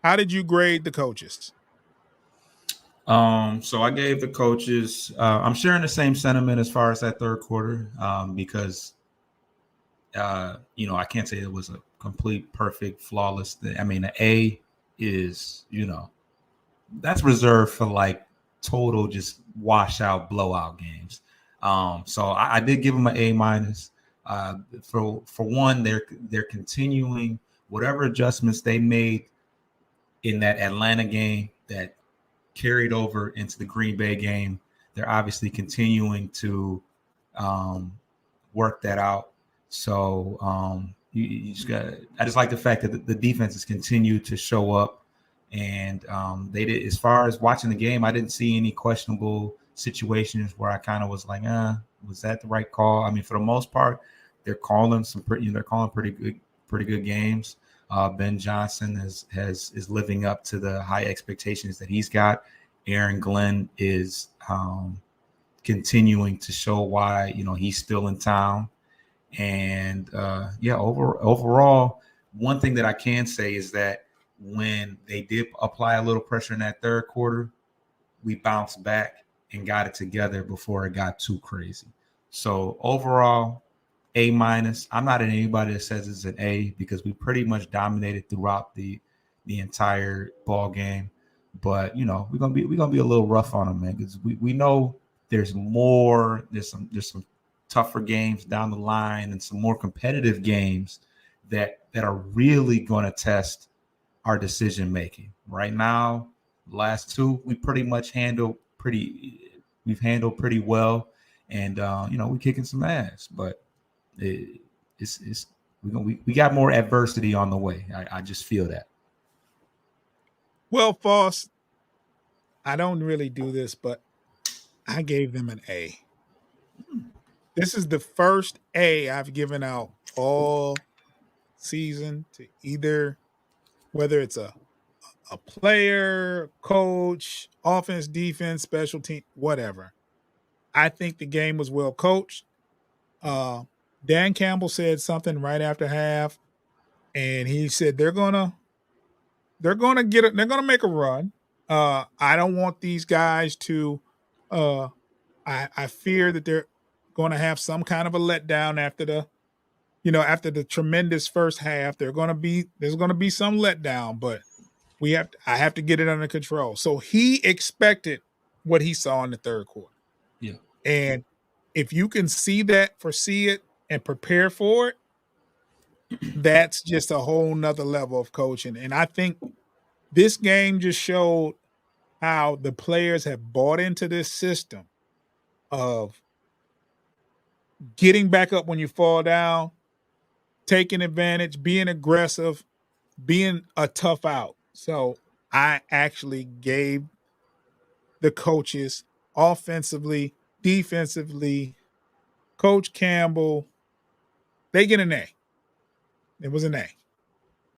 How did you grade the coaches? So I gave the coaches. I'm sharing the same sentiment as far as that third quarter, because I can't say it was a complete, perfect, flawless thing. I mean, an A is, that's reserved for like total just washout blowout games. So I did give them an A minus. For one, they're continuing whatever adjustments they made in that Atlanta game that carried over into the Green Bay game. They're obviously continuing to um, work that out. So you just got. I just like the fact that the defenses continue to show up, and they did. As far as watching the game, I didn't see any questionable situations where I kind of was like, was that the right call? I mean, for the most part, they're calling pretty good games. Ben Johnson is living up to the high expectations that he's got. Aaron Glenn is continuing to show why he's still in town. And overall, one thing that I can say is that when they did apply a little pressure in that third quarter, we bounced back and got it together before it got too crazy. So overall, A minus. I'm not anybody that says it's an A because we pretty much dominated throughout the entire ball game. But we're gonna be a little rough on them, man, because we know there's more. There's some tougher games down the line and some more competitive games that are really going to test our decision making. Right now, last two we pretty much we've handled pretty well, and we're kicking some ass, but it's we got more adversity on the way. I just feel that. Well, Foss, I don't really do this, but I gave them an A. This is the first A I've given out all season to either, whether it's a player, coach, offense, defense, special team, whatever. I think the game was well coached. Dan Campbell said something right after half, and he said they're gonna make a run. I don't want these guys to. I fear that they're going to have some kind of a letdown after the tremendous first half. There's going to be some letdown, but I have to get it under control. So he expected what he saw in the third quarter. Yeah. And if you can foresee it, and prepare for it, that's just a whole nother level of coaching. And I think this game just showed how the players have bought into this system of getting back up when you fall down, taking advantage, being aggressive, being a tough out. So I actually gave the coaches offensively, defensively, Coach Campbell, they get an A. It was an A.